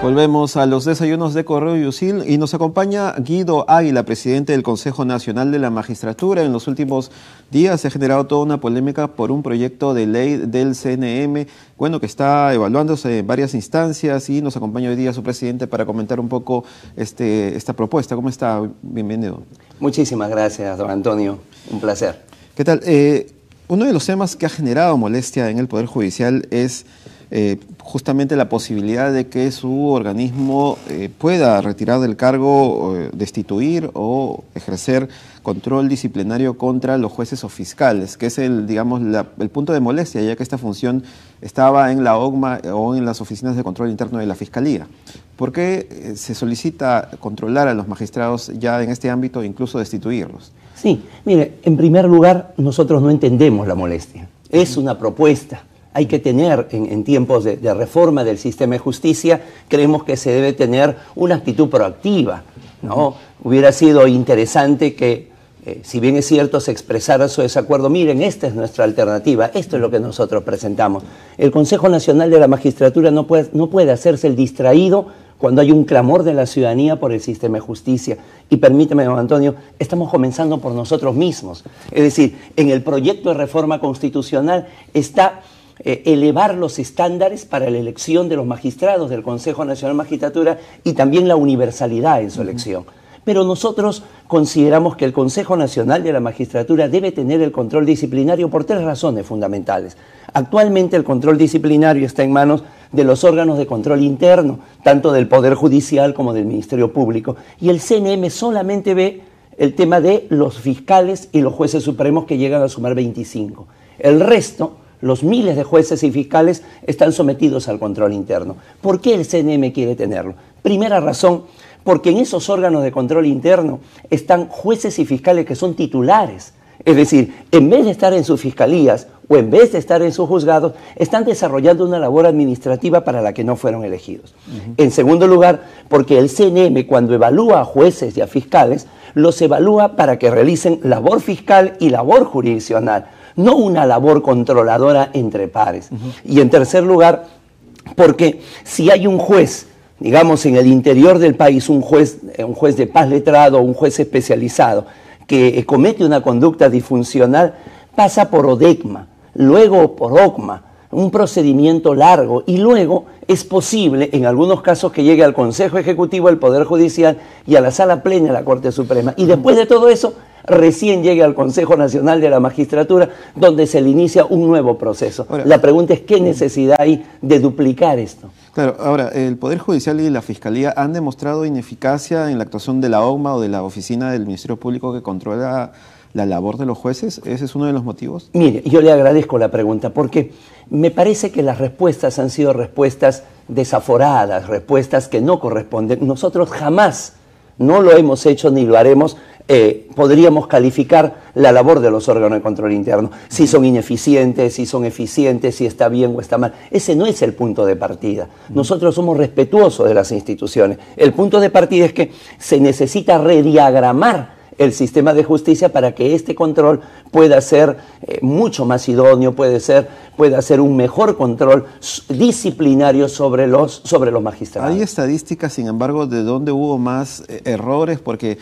Volvemos a los desayunos de Correo y Usil y nos acompaña Guido Águila, presidente del Consejo Nacional de la Magistratura. En los últimos días se ha generado toda una polémica por un proyecto de ley del CNM, bueno, que está evaluándose en varias instancias, y nos acompaña hoy día su presidente para comentar un poco esta propuesta. ¿Cómo está? Bienvenido. Muchísimas gracias, don Antonio. Un placer. ¿Qué tal? Uno de los temas que ha generado molestia en el Poder Judicial es justamente la posibilidad de que su organismo pueda retirar del cargo, destituir o ejercer control disciplinario contra los jueces o fiscales, que es el punto de molestia, ya que esta función estaba en la OCMA o en las oficinas de control interno de la Fiscalía. ¿Por qué se solicita controlar a los magistrados ya en este ámbito e incluso destituirlos? Sí, mire, en primer lugar, nosotros no entendemos la molestia. Es una propuesta. Hay que tener, en tiempos de reforma del sistema de justicia, creemos que se debe tener una actitud proactiva, ¿no? Hubiera sido interesante que, si bien es cierto, se expresara su desacuerdo. Miren, esta es nuestra alternativa, esto es lo que nosotros presentamos. El Consejo Nacional de la Magistratura no puede hacerse el distraído cuando hay un clamor de la ciudadanía por el sistema de justicia. Y permíteme, don Antonio, estamos comenzando por nosotros mismos. Es decir, en el proyecto de reforma constitucional está elevar los estándares para la elección de los magistrados del Consejo Nacional de la Magistratura y también la universalidad en su elección. Pero nosotros consideramos que el Consejo Nacional de la Magistratura debe tener el control disciplinario por tres razones fundamentales. Actualmente el control disciplinario está en manos de los órganos de control interno, tanto del Poder Judicial como del Ministerio Público, y el CNM solamente ve el tema de los fiscales y los jueces supremos, que llegan a sumar 25. El resto, los miles de jueces y fiscales, están sometidos al control interno. ¿Por qué el CNM quiere tenerlo? Primera razón, porque en esos órganos de control interno están jueces y fiscales que son titulares. Es decir, en vez de estar en sus fiscalías o en vez de estar en sus juzgados, están desarrollando una labor administrativa para la que no fueron elegidos. En segundo lugar, porque el CNM, cuando evalúa a jueces y a fiscales, los evalúa para que realicen labor fiscal y labor jurisdiccional, no una labor controladora entre pares. Y en tercer lugar, porque si hay un juez, digamos en el interior del país, un juez de paz letrado, un juez especializado, que comete una conducta disfuncional, pasa por ODECMA, luego por OCMA, un procedimiento largo, y luego es posible, en algunos casos, que llegue al Consejo Ejecutivo, al Poder Judicial y a la Sala Plena de la Corte Suprema. Y después de todo eso, recién llegue al Consejo Nacional de la Magistratura, donde se le inicia un nuevo proceso. Ahora, la pregunta es, ¿qué necesidad hay de duplicar esto? Claro, ahora, el Poder Judicial y la Fiscalía han demostrado ineficacia en la actuación de la OCMA o de la Oficina del Ministerio Público que controla la labor de los jueces. ¿Ese es uno de los motivos? Mire, yo le agradezco la pregunta, porque me parece que las respuestas han sido respuestas desaforadas, respuestas que no corresponden. Nosotros jamás, no lo hemos hecho ni lo haremos, podríamos calificar la labor de los órganos de control interno, si son ineficientes, si son eficientes, si está bien o está mal. Ese no es el punto de partida. Nosotros somos respetuosos de las instituciones. El punto de partida es que se necesita rediagramar el sistema de justicia para que este control pueda ser mucho más idóneo, pueda ser un mejor control disciplinario sobre los magistrados. ¿Hay estadísticas, sin embargo, de dónde hubo más errores? Porque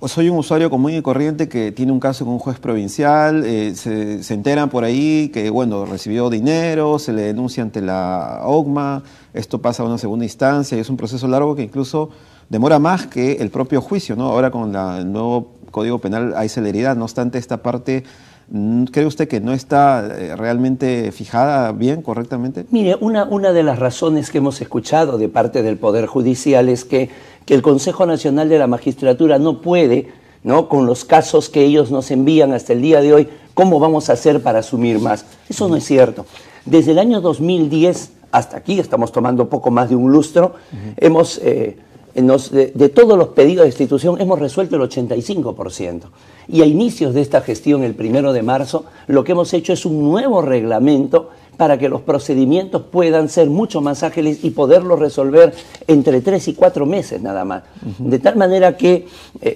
soy un usuario común y corriente que tiene un caso con un juez provincial, se enteran por ahí que, bueno, recibió dinero, se le denuncia ante la OCMA, esto pasa a una segunda instancia y es un proceso largo que incluso demora más que el propio juicio, ¿no? Ahora con el nuevo Código Penal hay celeridad, no obstante esta parte, ¿cree usted que no está realmente fijada bien, correctamente? Mire, una de las razones que hemos escuchado de parte del Poder Judicial es que el Consejo Nacional de la Magistratura no puede, ¿no?, con los casos que ellos nos envían hasta el día de hoy, ¿cómo vamos a hacer para asumir más? Eso no es cierto. Desde el año 2010 hasta aquí, estamos tomando poco más de un lustro, hemos... de todos los pedidos de destitución hemos resuelto el 85%. Y a inicios de esta gestión, el 1 de marzo, lo que hemos hecho es un nuevo reglamento para que los procedimientos puedan ser mucho más ágiles y poderlos resolver entre 3 y 4 meses nada más. De tal manera que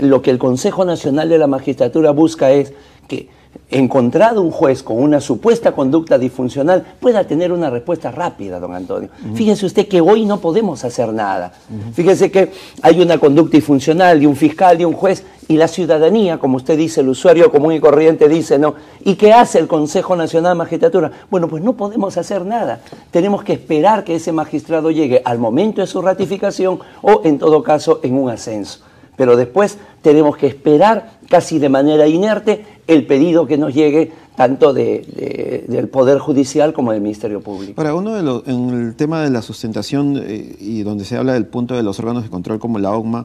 lo que el Consejo Nacional de la Magistratura busca es que encontrado un juez con una supuesta conducta disfuncional, pueda tener una respuesta rápida, don Antonio. Fíjese usted que hoy no podemos hacer nada. Fíjese que hay una conducta disfuncional de un fiscal, de un juez, y la ciudadanía, como usted dice, el usuario común y corriente dice, no. ¿Y qué hace el Consejo Nacional de Magistratura? Bueno, pues no podemos hacer nada. Tenemos que esperar que ese magistrado llegue al momento de su ratificación o, en todo caso, en un ascenso. Pero después tenemos que esperar casi de manera inerte el pedido que nos llegue tanto del Poder Judicial como del Ministerio Público. Ahora, en el tema de la sustentación y donde se habla del punto de los órganos de control como la OCMA,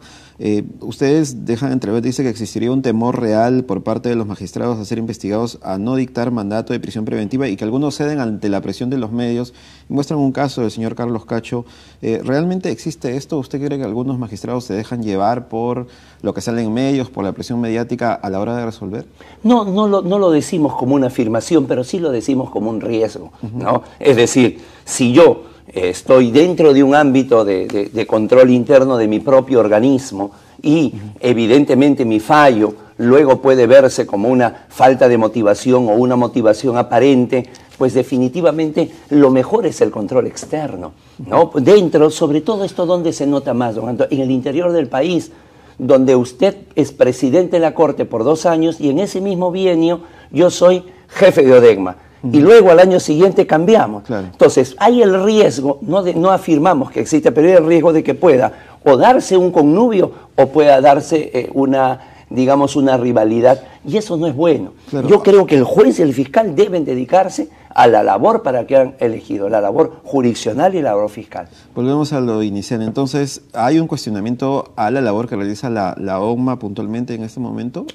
ustedes dejan entrever, dice que existiría un temor real por parte de los magistrados a ser investigados a no dictar mandato de prisión preventiva y que algunos ceden ante la presión de los medios. Muestran un caso del señor Carlos Cacho. ¿Realmente existe esto? ¿Usted cree que algunos magistrados se dejan llevar por lo que sale en medios, por la presión mediática a la hora de resolver? No lo decimos como una afirmación, pero sí lo decimos como un riesgo, ¿no? Es decir, si yo estoy dentro de un ámbito de control interno de mi propio organismo y evidentemente mi fallo luego puede verse como una falta de motivación o una motivación aparente, pues definitivamente lo mejor es el control externo, ¿no? Dentro, sobre todo esto, ¿dónde se nota más, don Antonio? En el interior del país, donde usted es presidente de la Corte por 2 años y en ese mismo bienio yo soy jefe de ODECMA. Y luego al año siguiente cambiamos. Claro. Entonces, hay el riesgo, no afirmamos que existe, pero hay el riesgo de que pueda o darse un connubio o pueda darse digamos, una rivalidad, y eso no es bueno. Claro. Yo creo que el juez y el fiscal deben dedicarse a la labor para que han elegido, la labor jurisdiccional y la labor fiscal. Volvemos a lo inicial. Entonces, ¿hay un cuestionamiento a la labor que realiza la OCMA puntualmente en este momento?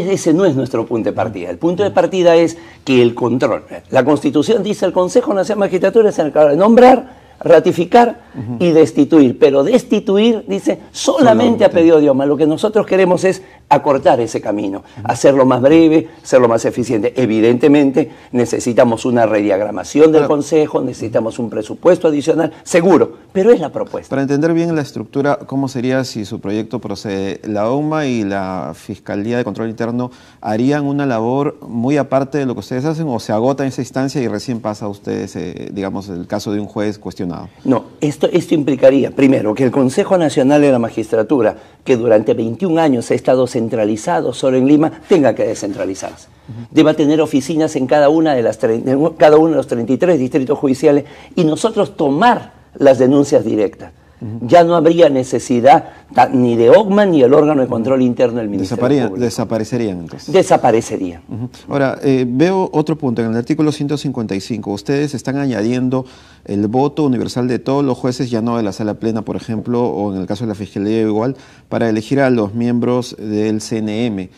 Ese no es nuestro punto de partida. El punto de partida es que el control. La Constitución dice el Consejo Nacional de Magistratura es el encargado de nombrar, ratificar y destituir, pero destituir, dice, solamente a pedido de OCMA. Lo que nosotros queremos es acortar ese camino, hacerlo más breve, hacerlo más eficiente. Evidentemente necesitamos una rediagramación del Consejo, necesitamos un presupuesto adicional, seguro, pero es la propuesta. Para entender bien la estructura, ¿cómo sería si su proyecto procede? ¿La OCMA y la Fiscalía de Control Interno harían una labor muy aparte de lo que ustedes hacen o se agota en esa instancia y recién pasa a ustedes, digamos, el caso de un juez cuestionado? No, esto implicaría, primero, que el Consejo Nacional de la Magistratura, que durante 21 años ha estado centralizado solo en Lima, tenga que descentralizarse. Deba tener oficinas en cada uno de los 33 distritos judiciales y nosotros tomar las denuncias directas. Ya no habría necesidad ni de OCMA ni el órgano de control interno del Ministerio Público. Desaparecerían entonces. Desaparecerían. Ahora, veo otro punto. En el artículo 155, ustedes están añadiendo el voto universal de todos los jueces, ya no de la sala plena, por ejemplo, o en el caso de la Fiscalía igual, para elegir a los miembros del CNM.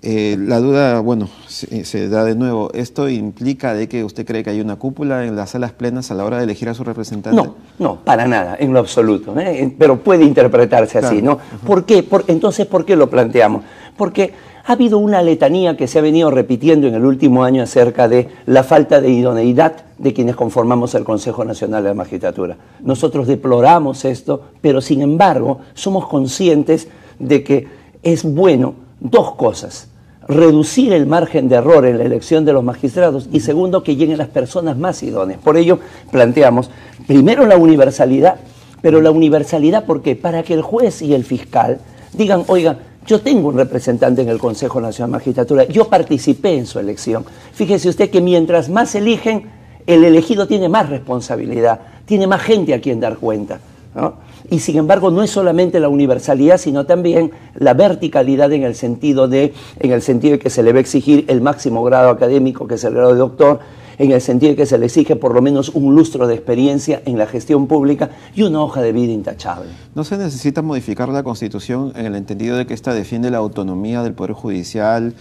La duda, bueno, se da de nuevo. ¿Esto implica de que usted cree que hay una cúpula en las salas plenas a la hora de elegir a su representante? No, para nada, en lo absoluto. Pero puede interpretarse así, ¿no? ¿Por qué? Entonces, ¿por qué lo planteamos? Porque ha habido una letanía que se ha venido repitiendo en el último año acerca de la falta de idoneidad de quienes conformamos el Consejo Nacional de la Magistratura. Nosotros deploramos esto, pero sin embargo somos conscientes de que es bueno 2 cosas: reducir el margen de error en la elección de los magistrados y segundo, que lleguen las personas más idóneas. Por ello planteamos primero la universalidad, pero la universalidad ¿por qué? Para que el juez y el fiscal digan, oiga, yo tengo un representante en el Consejo Nacional de Magistratura, yo participé en su elección. Fíjese usted que mientras más eligen, el elegido tiene más responsabilidad, tiene más gente a quien dar cuenta, ¿no? Y sin embargo no es solamente la universalidad, sino también la verticalidad en el sentido de que se le va a exigir el máximo grado académico, que es el grado de doctor, en el sentido de que se le exige por lo menos un lustro de experiencia en la gestión pública y una hoja de vida intachable. ¿No se necesita modificar la Constitución en el entendido de que esta defiende la autonomía del Poder Judicial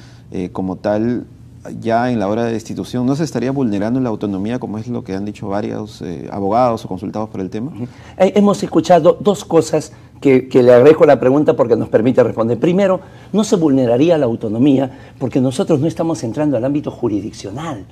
como tal? Ya en la hora de destitución, ¿no se estaría vulnerando la autonomía, como es lo que han dicho varios abogados o consultados por el tema? Hemos escuchado 2 cosas que le agradezco la pregunta porque nos permite responder. Primero, no se vulneraría la autonomía porque nosotros no estamos entrando al ámbito jurisdiccional,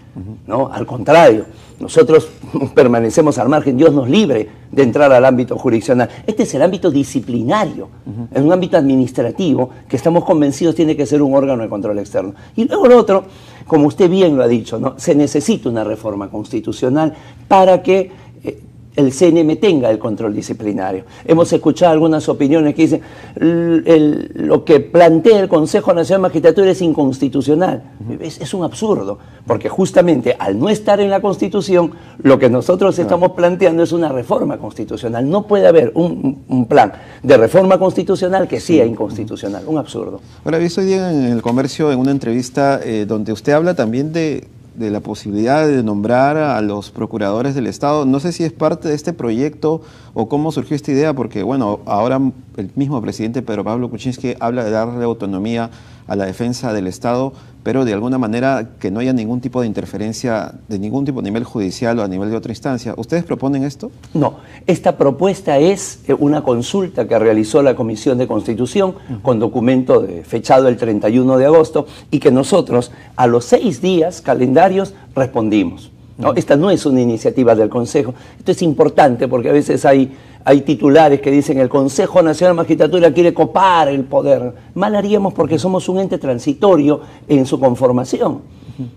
¿no? Al contrario, nosotros permanecemos al margen, Dios nos libre de entrar al ámbito jurisdiccional. Este es el ámbito disciplinario, en un ámbito administrativo que estamos convencidos tiene que ser un órgano de control externo. Y luego lo otro, como usted bien lo ha dicho, ¿no? Se necesita una reforma constitucional para que el CNM tenga el control disciplinario. Hemos escuchado algunas opiniones que dicen lo que plantea el Consejo Nacional de Magistratura es inconstitucional. Es un absurdo, porque justamente al no estar en la Constitución, lo que nosotros estamos planteando es una reforma constitucional. No puede haber un plan de reforma constitucional que sea inconstitucional, un absurdo. Ahora, vi hoy día en El Comercio, en una entrevista, donde usted habla también de la posibilidad de nombrar a los procuradores del Estado. No sé si es parte de este proyecto o cómo surgió esta idea, porque bueno, ahora el mismo presidente Pedro Pablo Kuczynski habla de darle autonomía a la defensa del Estado, pero de alguna manera que no haya ningún tipo de interferencia de ningún tipo a nivel judicial o a nivel de otra instancia. ¿Ustedes proponen esto? No, esta propuesta es una consulta que realizó la Comisión de Constitución con documento fechado el 31 de agosto y que nosotros a los 6 días calendarios respondimos, ¿no? Esta no es una iniciativa del Consejo. Esto es importante porque a veces hay titulares que dicen el Consejo Nacional de Magistratura quiere copar el poder. Mal haríamos porque somos un ente transitorio en su conformación.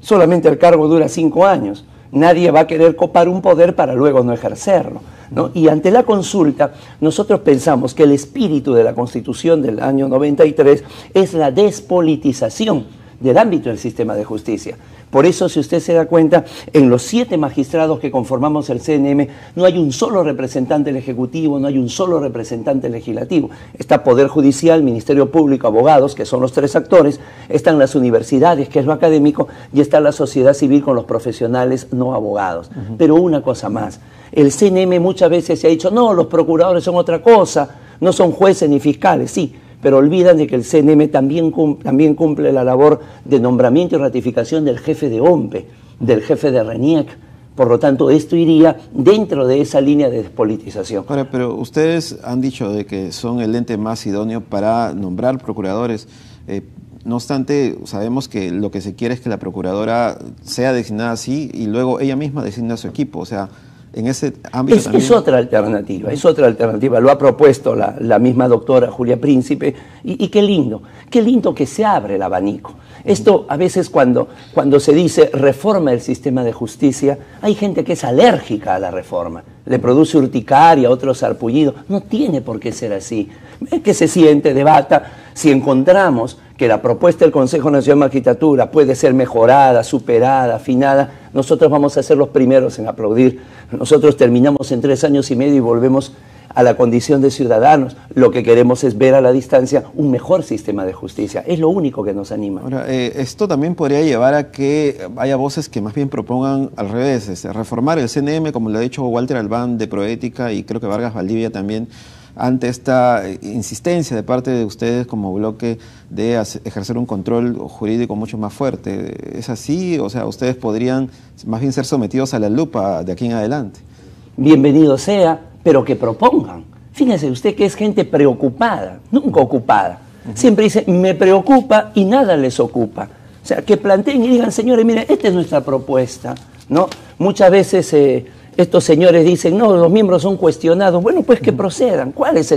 Solamente el cargo dura 5 años. Nadie va a querer copar un poder para luego no ejercerlo, ¿no? Y ante la consulta, nosotros pensamos que el espíritu de la Constitución del año 93 es la despolitización del ámbito del sistema de justicia. Por eso, si usted se da cuenta, en los 7 magistrados que conformamos el CNM no hay un solo representante del Ejecutivo, no hay un solo representante legislativo. Está Poder Judicial, Ministerio Público, abogados, que son los 3 actores, están las universidades, que es lo académico, y está la sociedad civil con los profesionales no abogados. Pero una cosa más, el CNM muchas veces se ha dicho, no, los procuradores son otra cosa, no son jueces ni fiscales, sí, pero olvidan de que el CNM también cumple la labor de nombramiento y ratificación del jefe de OMPE, del jefe de RENIEC. Por lo tanto, esto iría dentro de esa línea de despolitización. Ahora, pero ustedes han dicho de que son el ente más idóneo para nombrar procuradores. No obstante, sabemos que lo que se quiere es que la procuradora sea designada así y luego ella misma designa a su equipo. O sea, en ese ámbito también... Es otra alternativa, lo ha propuesto la misma doctora Julia Príncipe, y qué lindo que se abre el abanico. Esto a veces cuando se dice reforma del sistema de justicia, hay gente que es alérgica a la reforma, le produce urticaria, otros sarpullidos. No tiene por qué ser así. Que se siente, debata. Si encontramos que la propuesta del Consejo Nacional de Magistratura puede ser mejorada, superada, afinada, nosotros vamos a ser los primeros en aplaudir. Nosotros terminamos en 3 años y medio y volvemos a la condición de ciudadanos. Lo que queremos es ver a la distancia un mejor sistema de justicia. Es lo único que nos anima. Ahora, esto también podría llevar a que haya voces que más bien propongan al revés, reformar el CNM, como lo ha dicho Walter Albán de Proética y creo que Vargas Valdivia también, ante esta insistencia de parte de ustedes como bloque de ejercer un control jurídico mucho más fuerte. ¿Es así? O sea, ustedes podrían más bien ser sometidos a la lupa de aquí en adelante. Bienvenido sea, pero que propongan. Fíjese usted que es gente preocupada, nunca ocupada. Siempre dice, me preocupa y nada les ocupa. O sea, que planteen y digan, señores, miren, esta es nuestra propuesta, ¿no? Muchas veces estos señores dicen, no, los miembros son cuestionados. Bueno, pues que procedan. ¿Cuál es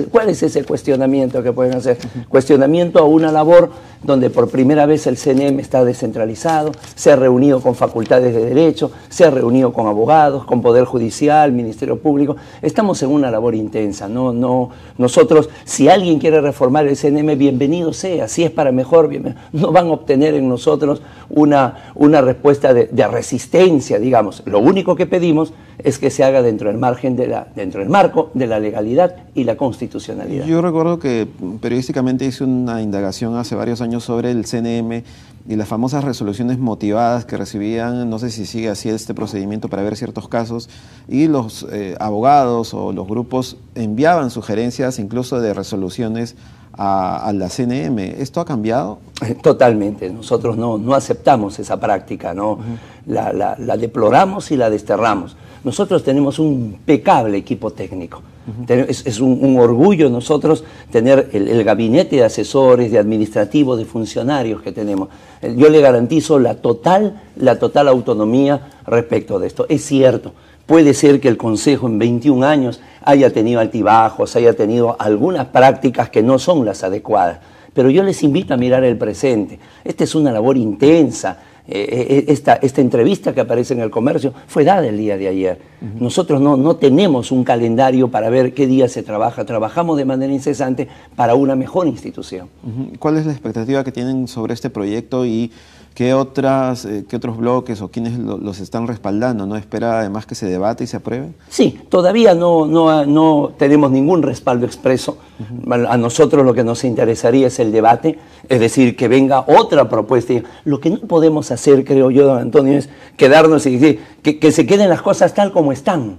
ese cuestionamiento que pueden hacer? Cuestionamiento a una labor donde por primera vez el CNM está descentralizado, se ha reunido con facultades de derecho, se ha reunido con abogados, con Poder Judicial, Ministerio Público. Estamos en una labor intensa. Nosotros, si alguien quiere reformar el CNM, bienvenido sea. Si es para mejor, no van a obtener en nosotros una respuesta de resistencia, digamos. Lo único que pedimos es que se haga dentro del marco de la legalidad y la constitucionalidad. Yo recuerdo que periodísticamente hice una indagación hace varios años sobre el CNM y las famosas resoluciones motivadas que recibían, no sé si sigue así este procedimiento para ver ciertos casos, y los abogados o los grupos enviaban sugerencias incluso de resoluciones a la CNM. ¿Esto ha cambiado? Totalmente. Nosotros no aceptamos esa práctica, ¿no? La deploramos y la desterramos. nosotros tenemos un impecable equipo técnico. Es un orgullo nosotros tener el gabinete de asesores, de administrativos, de funcionarios que tenemos. Yo le garantizo la total autonomía respecto de esto. Es cierto, puede ser que el Consejo en 21 años haya tenido altibajos, haya tenido algunas prácticas que no son las adecuadas, pero yo les invito a mirar el presente. Esta es una labor intensa. Esta entrevista que aparece en El Comercio fue dada el día de ayer. Nosotros no tenemos un calendario para ver qué día se trabaja. Trabajamos de manera incesante para una mejor institución. ¿Cuál es la expectativa que tienen sobre este proyecto y qué otros bloques o quiénes los están respaldando? ¿No espera además que se debate y se apruebe? Sí, todavía no tenemos ningún respaldo expreso. A nosotros lo que nos interesaría es el debate, es decir, que venga otra propuesta. Lo que no podemos hacer, creo yo, don Antonio, es quedarnos y decir que se queden las cosas tal como están.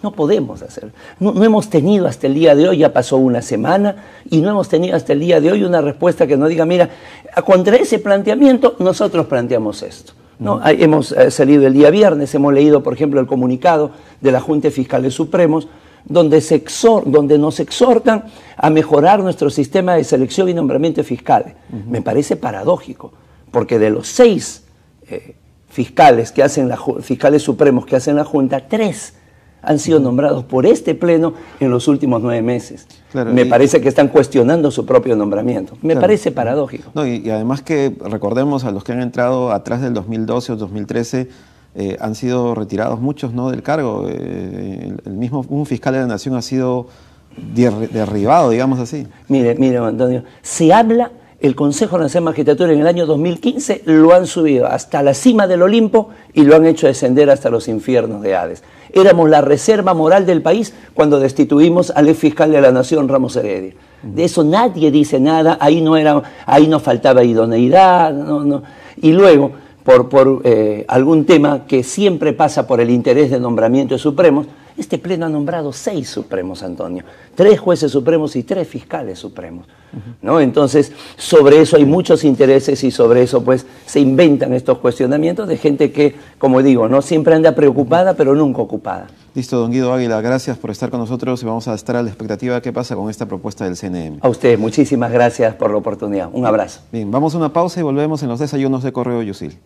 No podemos hacer. No hemos tenido hasta el día de hoy, ya pasó una semana, y no hemos tenido hasta el día de hoy una respuesta que nos diga, mira, contra ese planteamiento nosotros planteamos esto. ¿No? Hemos salido el día viernes, hemos leído, por ejemplo, el comunicado de la Junta de Fiscales Supremos, donde nos exhortan a mejorar nuestro sistema de selección y nombramiento de fiscales. Me parece paradójico, porque de los 6 fiscales supremos que hacen la Junta, 3 han sido nombrados por este pleno en los últimos 9 meses. Claro, me parece que están cuestionando su propio nombramiento. Me parece paradójico. No, y además que recordemos a los que han entrado atrás del 2012 o 2013, han sido retirados muchos, ¿no?, del cargo. Un fiscal de la Nación ha sido derribado, digamos así. Mire, Antonio, se habla, el Consejo Nacional de Magistratura en el año 2015 lo han subido hasta la cima del Olimpo y lo han hecho descender hasta los infiernos de Hades. Éramos la reserva moral del país cuando destituimos al ex fiscal de la Nación, Ramos Heredia. De eso nadie dice nada, ahí no faltaba idoneidad, no. Y luego, por algún tema que siempre pasa por el interés de nombramiento de supremos, este pleno ha nombrado 6 supremos, Antonio. 3 jueces supremos y 3 fiscales supremos. ¿No? Entonces, sobre eso hay muchos intereses y sobre eso pues se inventan estos cuestionamientos de gente que, como digo, no siempre anda preocupada, pero nunca ocupada. Listo, don Guido Águila, gracias por estar con nosotros y vamos a estar a la expectativa de qué pasa con esta propuesta del CNM. A usted, muchísimas gracias por la oportunidad. Un abrazo. Bien, vamos a una pausa y volvemos en los desayunos de Correo Yusil.